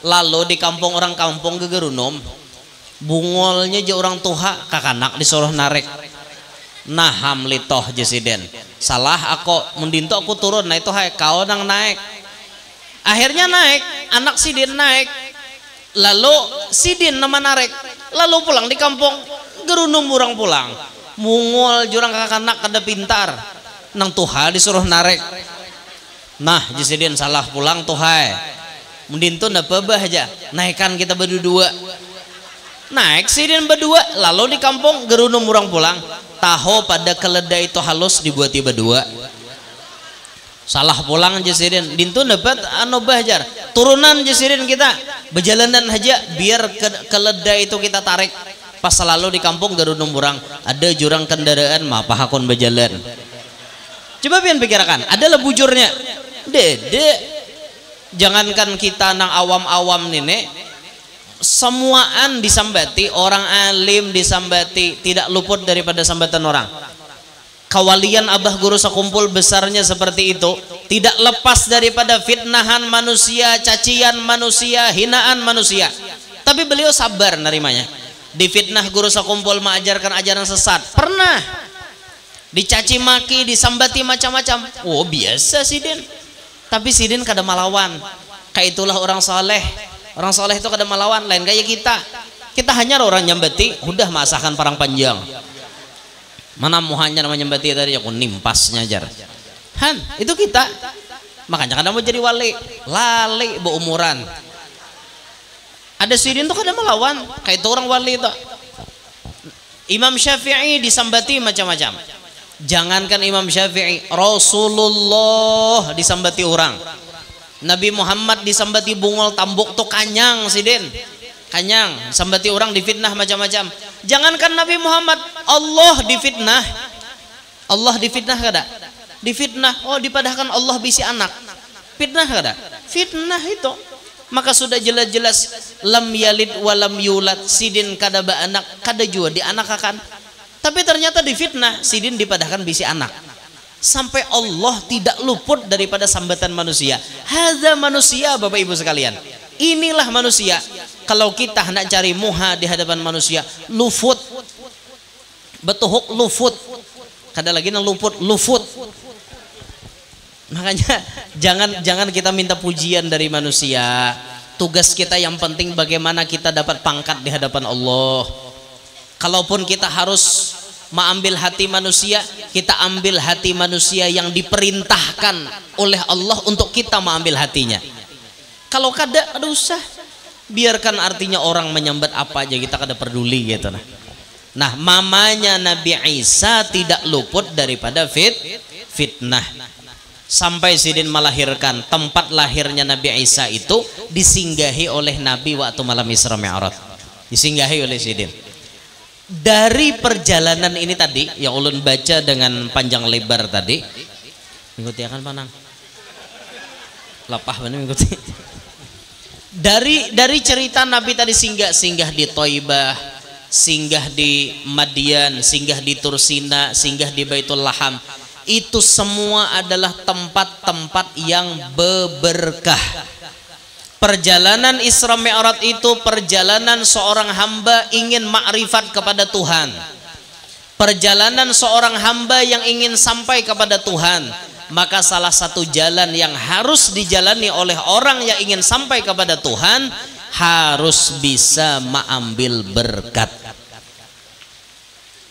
A: Lalu di kampung orang kampung gegerunum, bungolnya je orang tuha kakanak disuruh narik. Nah hamlitoh je Sidin. Salah aku mendinto aku turun, nah itu hai kau nang naik. Akhirnya naik, anak Sidin naik. Lalu Sidin nama narik. Lalu pulang di kampung, gerunum orang pulang. Mungol jurang kakanak kada pintar. Nang tuha disuruh narik. Nah Sidin salah pulang tuhai. Mending tuh ndak pebah aja. Naikkan kita berdua. Naik Sidin berdua. Lalu di kampung gerunum orang pulang. Tahu pada keledai itu halus dibuati berdua. Salah pulang Sidin. Dintu dapat bahajar. Turunan Sidin kita. Berjalanan aja biar keledai itu kita tarik. Pas lalu di kampung gerunum orang. Ada jurang kendaraan mapah hakon berjalan. Coba pian pikirkan. Adalah bujurnya. Dede, jangankan kita nang awam-awam nenek, semuaan disambati, orang alim disambati, tidak luput daripada sambatan orang. Kawalian abah guru sekumpul besarnya seperti itu, tidak lepas daripada fitnahan manusia, cacian manusia, hinaan manusia. Tapi beliau sabar nerimanya. Difitnah guru sekumpul mengajarkan ajaran sesat, pernah. Dicaci maki, disambati macam-macam. Oh biasa Sidin. Tapi Sidin kada melawan. Kayak itulah orang soleh. Orang soleh itu kada melawan. Lain kayak kita. Kita hanya orang nyambati. Udah masakan parang panjang. Mana muhanya namanya nyambati tadi aku nimpasnya jar. Han itu kita. Makanya kada mau jadi wali. Lali beumuran. Ada Sidin tuh kada melawan. Kayak itu orang wali itu. Imam Syafi'i disambati macam-macam. Jangankan Imam Syafi'i, Rasulullah disambati orang. Nabi Muhammad disambati bungol tambuk tuh kanyang Sidin. Kanyang, sambati orang difitnah macam-macam. Jangankan Nabi Muhammad, Allah difitnah. Allah difitnah kada? Difitnah. Oh dipadahkan Allah bisi anak. Fitnah kada? Fitnah itu. Maka sudah jelas-jelas lam yalid walam yulad. Sidin kada ba anak, kada jua di anak akan. Tapi ternyata difitnah, Sidin dipadahkan bisi anak. Sampai Allah tidak luput daripada sambatan manusia. Hadza manusia Bapak Ibu sekalian. Inilah manusia. Kalau kita hendak cari muha di hadapan manusia, lufut. Betuhuk lufut. Kada lagi nang luput, lufut. Makanya jangan kita minta pujian dari manusia. Tugas kita yang penting bagaimana kita dapat pangkat di hadapan Allah. Kalaupun kita harus ambil hati manusia, kita ambil hati manusia yang diperintahkan oleh Allah untuk kita mengambil hatinya. Kalau kada usah, biarkan artinya orang menyambat apa aja, kita kada peduli gitu. Nah, mamanya Nabi Isa tidak luput daripada fitnah. Sampai Sidin melahirkan, tempat lahirnya Nabi Isa itu disinggahi oleh Nabi waktu malam Isra Mi'raj. Disinggahi oleh Sidin. Dari perjalanan ini tadi yang ulun baca dengan panjang lebar tadi, mengikuti akan panang lapah mana mengikuti. Dari cerita Nabi tadi singgah di Thaibah, singgah di Madian, singgah di Tursina, singgah di Baitul Laham, itu semua adalah tempat-tempat yang berberkah. Perjalanan Isra Mi'raj itu perjalanan seorang hamba ingin makrifat kepada Tuhan. Perjalanan seorang hamba yang ingin sampai kepada Tuhan. Maka salah satu jalan yang harus dijalani oleh orang yang ingin sampai kepada Tuhan, harus bisa mengambil berkat.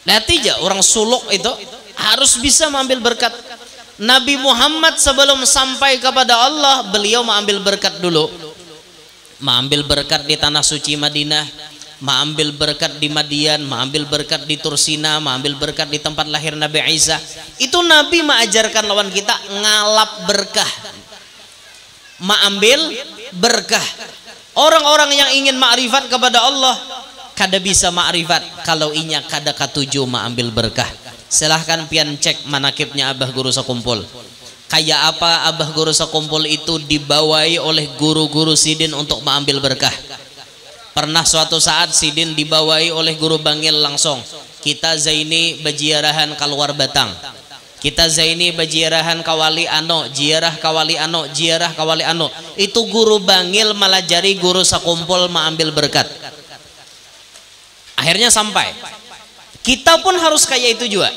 A: Natijah orang suluk itu harus bisa mengambil berkat. Nabi Muhammad sebelum sampai kepada Allah, beliau mengambil berkat dulu. Mengambil berkat di tanah suci Madinah, mengambil berkat di Madian, mengambil berkat di Tursina, mengambil berkat di tempat lahir Nabi Isa. Itu Nabi mengajarkan lawan kita ngalap berkah, mengambil berkah. Orang-orang yang ingin makrifat kepada Allah kada bisa makrifat kalau inya kada katuju mengambil berkah. Silahkan pian cek manakibnya Abah Guru Sakumpul. Kayak apa Abah Guru Sakumpul itu dibawai oleh guru-guru Sidin untuk mengambil berkah. Pernah suatu saat Sidin dibawai oleh guru Bangil langsung. Kita zaini bajiarahan keluar Batang. Kita zaini bajiarahan kawali ano, jiarah kawali ano, jiarah kawali ano. Itu guru Bangil melajari guru Sakumpul mengambil berkat. Akhirnya sampai. Kita pun harus kayak itu juga.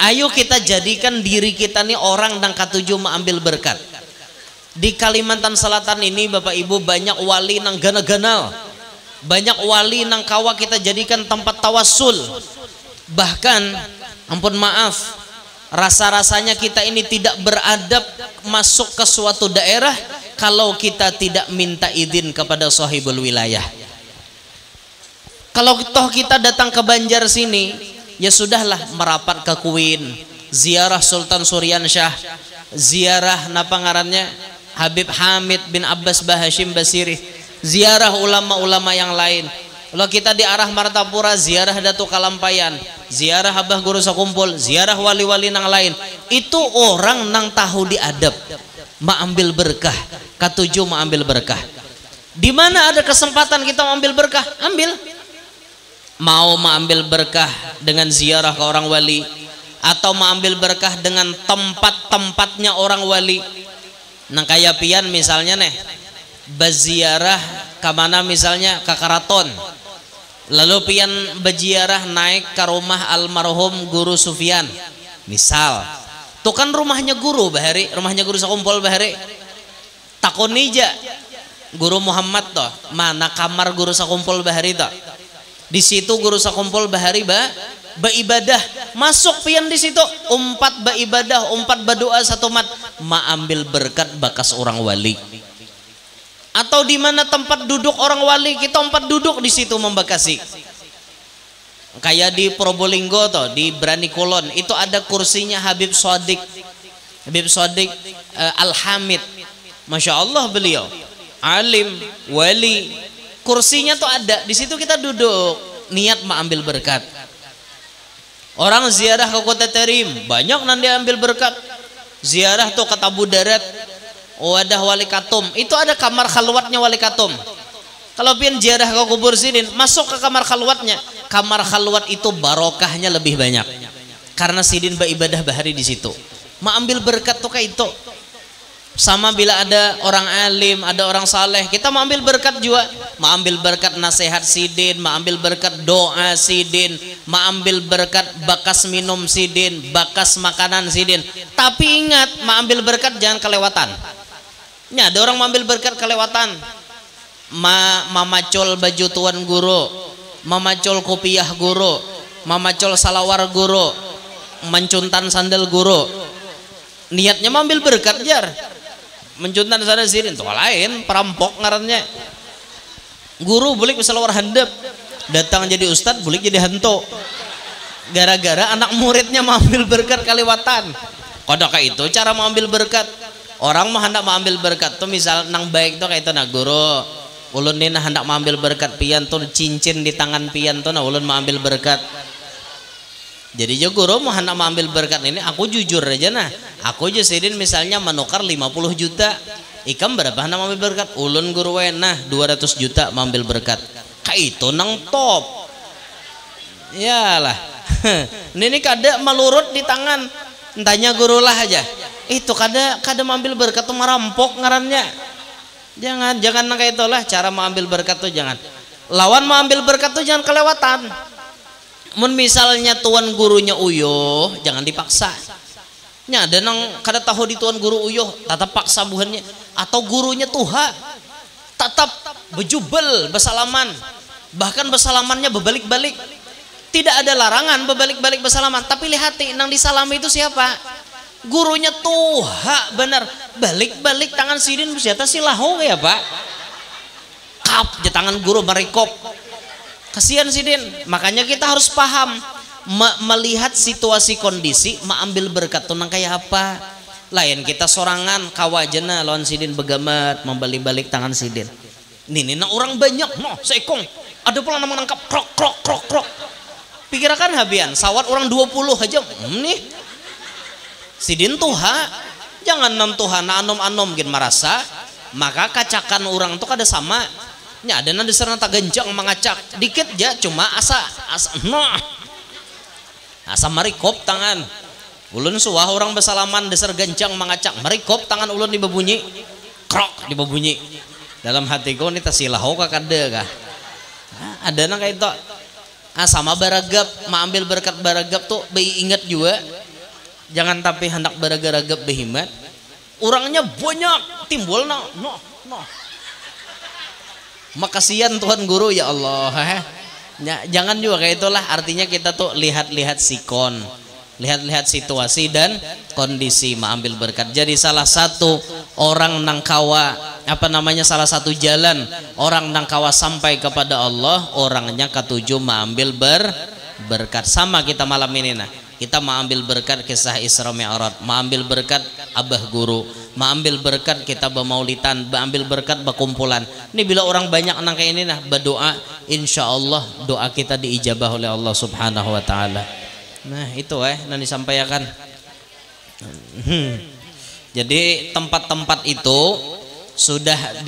A: Ayo kita jadikan diri kita nih orang yang katuju mengambil berkat. Di Kalimantan Selatan ini Bapak Ibu banyak wali nang gana-ganal, banyak wali nang kawa kita jadikan tempat tawasul. Bahkan ampun maaf, rasa-rasanya kita ini tidak beradab masuk ke suatu daerah kalau kita tidak minta izin kepada sahibul wilayah. Kalau toh kita datang ke Banjar sini, ya sudahlah merapat ke Kuin, ziarah Sultan Suryansyah, ziarah napa ngarannya Habib Hamid bin Abbas Bahashim Basiri, ziarah ulama-ulama yang lain. Kalau kita di arah Martapura, ziarah Datuk Kalampayan, ziarah Abah Guru Sakumpul, ziarah wali-wali nang lain. Itu orang nang tahu diadab, mengambil berkah, katuju mengambil berkah. Di mana ada kesempatan kita mengambil berkah, ambil. Mau mengambil berkah dengan ziarah ke orang wali, atau mengambil berkah dengan tempat-tempatnya orang wali. Nang kaya pian misalnya nih, berziarah ke mana misalnya ke Karaton, lalu pian berziarah naik ke rumah almarhum Guru Sufyan misal, tuh kan rumahnya guru Bahari, rumahnya Guru Sakumpul Bahari. Takonija Guru Muhammad toh, mana kamar Guru Sakumpul Bahari toh. Di situ Guru Sakumpul Bahari beribadah, masuk pian di situ, umpat beribadah, umpat berdoa satu mat, mengambil berkat bakas orang wali. Atau di mana tempat duduk orang wali, kita umpat duduk di situ membakasi. Kayak di Probolinggo toh, di Brani Kulon, itu ada kursinya Habib Sodik, Habib Sodik Al-Hamid. Masya Allah beliau alim, wali. Kursinya tuh ada di situ, kita duduk niat mengambil berkat. Orang ziarah ke Kota Terim banyak nanti ambil berkat. Ziarah tuh ke Tabu Darat, wadah Wali Katum, itu ada kamar khalwatnya Wali Katum. Kalau pian ziarah ke kubur Sidin, masuk ke kamar khalwatnya. Kamar khalwat itu barokahnya lebih banyak karena Sidin beribadah bahari di situ. Mengambil berkat tuh kayak itu. Sama bila ada orang alim, ada orang saleh, kita mengambil berkat juga, mengambil berkat nasihat Sidin, mengambil berkat doa Sidin, mengambil berkat bakas minum Sidin, bakas makanan Sidin. Tapi ingat, mengambil berkat jangan kelewatan. Ini ada orang mengambil berkat kelewatan, memacul baju tuan guru, memacul kopiah guru, mamacol salawar guru, mencuntan sandal guru, niatnya ambil berkat jar, mencuntan sandal sirin tuh lain perampok ngarannya. Guru boleh salawar handap, datang jadi ustad boleh jadi hantu, gara-gara anak muridnya mengambil berkat kaliwatan. Kodok itu cara mengambil berkat. Orang mah hendak mengambil berkat tuh misal nang baik tuh kayak itu nah guru ulun ini hendak mengambil berkat pian tuh cincin di tangan pian tuh nah ulun mengambil berkat. Jadi jo guru mau hendak mengambil berkat ini aku jujur aja nah aku aja sidin misalnya menukar 50 juta ikam berapa hendak mengambil berkat ulun guru nah 200 juta mengambil berkat kayak itu nang top yalah. Ini kada melurut di tangan entahnya guru lah aja itu kada mengambil berkat tuh merampok ngarannya. Jangan kayak itulah cara mengambil berkat tuh jangan. Lawan mengambil berkat tuh jangan kelewatan. Mun misalnya tuan gurunya uyuh jangan dipaksa. Nya ada nang kada tahu di tuan guru uyuh tetap paksa buhannya atau gurunya tuha tetap bejubel bersalaman bahkan bersalamannya berbalik-balik. Tidak ada larangan berbalik-balik bersalaman tapi lihati nang disalami itu siapa? Gurunya tuha bener balik-balik tangan sidin bersiata silahu ya pak kap di tangan guru merekop kasihan sidin. Makanya kita harus paham melihat situasi kondisi mengambil berkat tuh nang kayak apa. Lain kita sorangan kawajena lawan sidin begamat membalik-balik tangan sidin. Ini nang orang banyak no seekong ada pula nang menangkap krok krok krok krok. Pikirkan habian sawat orang 20 aja nih sidin tuha jangan nam tuha na anom gin merasa maka kacakan orang tuh kada sama nya ada na desana tak genjang mengacak dikit aja cuma asa marikop tangan ulun suah orang bersalaman desar genjang mengacak marikop tangan ulun dibebunyi krok dibebunyi dalam hatiku ini tasilahu kakade kah ada na kayak itu sama baragap mengambil berkat baragap tuh ingat juga. Jangan tapi hendak beragap behimat orangnya banyak timbul no. Makasihan Tuhan guru ya Allah jangan juga kayak itulah artinya kita tuh lihat-lihat sikon lihat-lihat situasi dan kondisi mengambil berkat. Jadi salah satu orang nangkawa salah satu jalan orang nangkawa sampai kepada Allah orangnya ketujuh mengambil berkat. Sama kita malam ini nah kita mengambil berkat kisah Isra Mi'raj, mengambil berkat abah guru, mengambil berkat kita bermaulitan, mengambil berkat berkumpulan. Ini bila orang banyak nang kayak ini nah berdoa, insya Allah doa kita diijabah oleh Allah Subhanahu Wa Taala. Nah itu nanti disampaikan. Jadi tempat-tempat itu sudah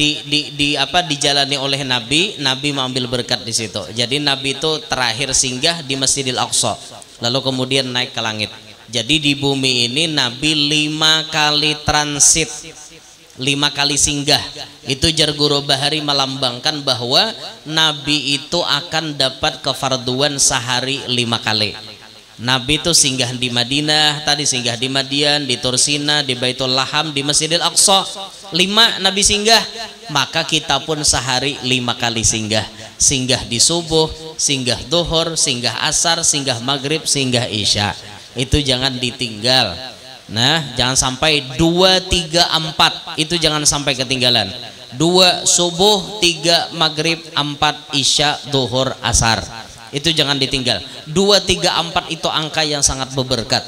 A: dijalani oleh Nabi mengambil berkat di situ. Jadi Nabi itu terakhir singgah di Masjidil Aqsa. Lalu kemudian naik ke langit. Jadi di bumi ini Nabi 5 kali transit, 5 kali singgah. Itu jar guru bahari melambangkan bahwa Nabi itu akan dapat kefarduan sehari 5 kali. Nabi itu singgah di Madinah, tadi singgah di Madian, di Tursina, di Baitul Laham, di Masjidil Aqsa. 5 Nabi singgah, maka kita pun sehari 5 kali singgah. Singgah di subuh, singgah duhur, singgah asar, singgah maghrib, singgah isya. Itu jangan ditinggal. Nah, jangan sampai 2, 3, 4 itu jangan sampai ketinggalan. 2 subuh, 3 maghrib, 4 isya, duhur, asar. Itu jangan ditinggal. 2, 3, 4 itu angka yang sangat berberkat.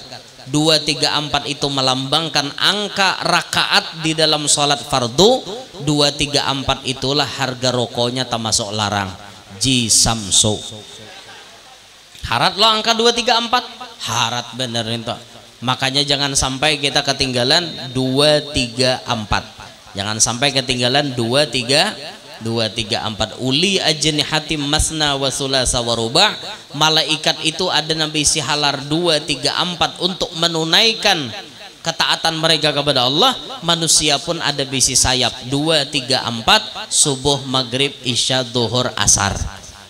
A: 2, 3, 4 itu melambangkan angka rakaat di dalam sholat fardu. 2, 3, 4 itulah harga rokoknya termasuk larang. Ji samsu. Harat lo angka 2, 3, 4. Harat bener itu. Makanya jangan sampai kita ketinggalan 2, 3, 4. Jangan sampai ketinggalan 2, 3, 4. Uli ajnihatim masna wa sulasa wa ruba'. Malaikat itu ada nabi isi halar 2, 3, 4 untuk menunaikan ketaatan mereka kepada Allah. Manusia pun ada bisi sayap 2, 3, 4 subuh, maghrib, isya, duhur, asar.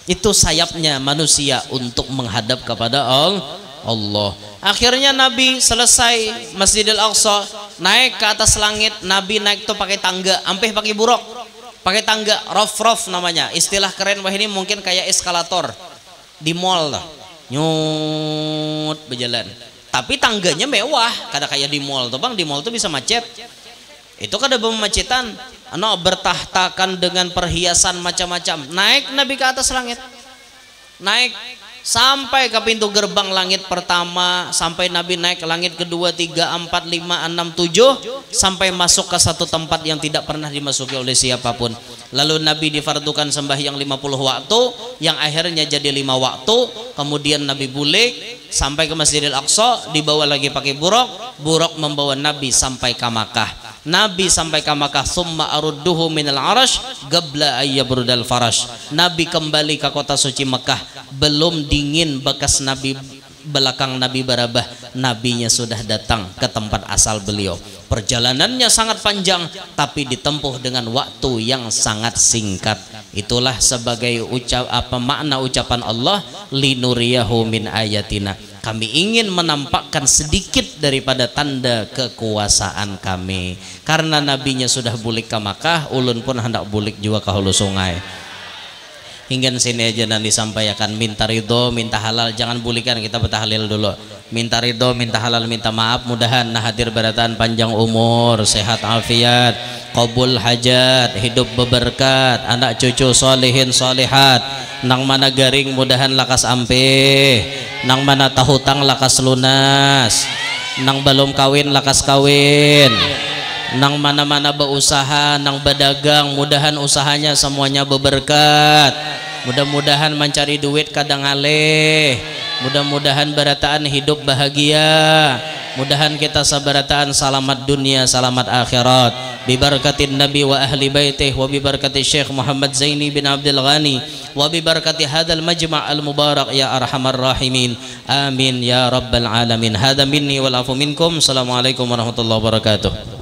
A: Itu sayapnya manusia untuk menghadap kepada Allah. Akhirnya Nabi selesai Masjidil Aqsa, naik ke atas langit. Nabi naik tuh pakai tangga, ampih pakai buruk, pakai tangga rof namanya. Istilah keren wah ini mungkin kayak eskalator di mall lah. nyut berjalan. Tapi tangganya mewah, kada kayak di mall tuh bang. Di mall tuh bisa macet. Itu kada pemacetan, bertahtakan dengan perhiasan macam-macam. Naik Nabi ke atas langit, naik sampai ke pintu gerbang langit pertama, sampai Nabi naik ke langit kedua, 3, 4, 5, 6, 7, sampai masuk ke satu tempat yang tidak pernah dimasuki oleh siapapun. Lalu Nabi difardukan sembahyang 50 waktu, yang akhirnya jadi 5 waktu. Kemudian Nabi bulik sampai ke Masjidil Aqsa, dibawa lagi pakai buruk. Buruk membawa Nabi sampai ke Makkah. Nabi sampai ke Makkah, summa arudduhu minal arash qabla ayyabrudal farash. Nabi kembali ke kota suci Mekah, belum dingin bekas Nabi belakang Nabi Barabah, nabinya sudah datang ke tempat asal beliau. Perjalanannya sangat panjang tapi ditempuh dengan waktu yang sangat singkat. Itulah sebagai makna ucapan Allah, linuriyahu min ayatina. Kami ingin menampakkan sedikit daripada tanda kekuasaan kami. Karena nabinya sudah bulik ke Makkah, ulun pun hendak bulik juga ke hulu sungai. Hingga sini aja nanti disampaikan. Minta ridho, minta halal, jangan bulikan, kita bertahlil dulu. Minta ridho, minta halal, minta maaf. Mudahan hadir baratan panjang umur, sehat afiat, qabul hajat, hidup beberkat, anak cucu solihin solihat. Nang mana garing mudahan lakas ampih, nang mana tahutang lakas lunas, nang belum kawin lakas kawin, nang mana-mana berusaha, nang berdagang, mudahan usahanya semuanya beberkat. Mudah-mudahan mencari duit kadang aleh, mudah-mudahan berataan hidup bahagia, mudahan kita sabarataan selamat dunia selamat akhirat bibarakatin Nabi wa ahli baitih wa bibarakati Syekh Muhammad Zaini bin Abdul Ghani wa bibarakati hadal majma' al mubarak ya arhamar rahimin, amin ya rabbal alamin. Hada minni wal afu minkum. Assalamualaikum warahmatullahi wabarakatuh.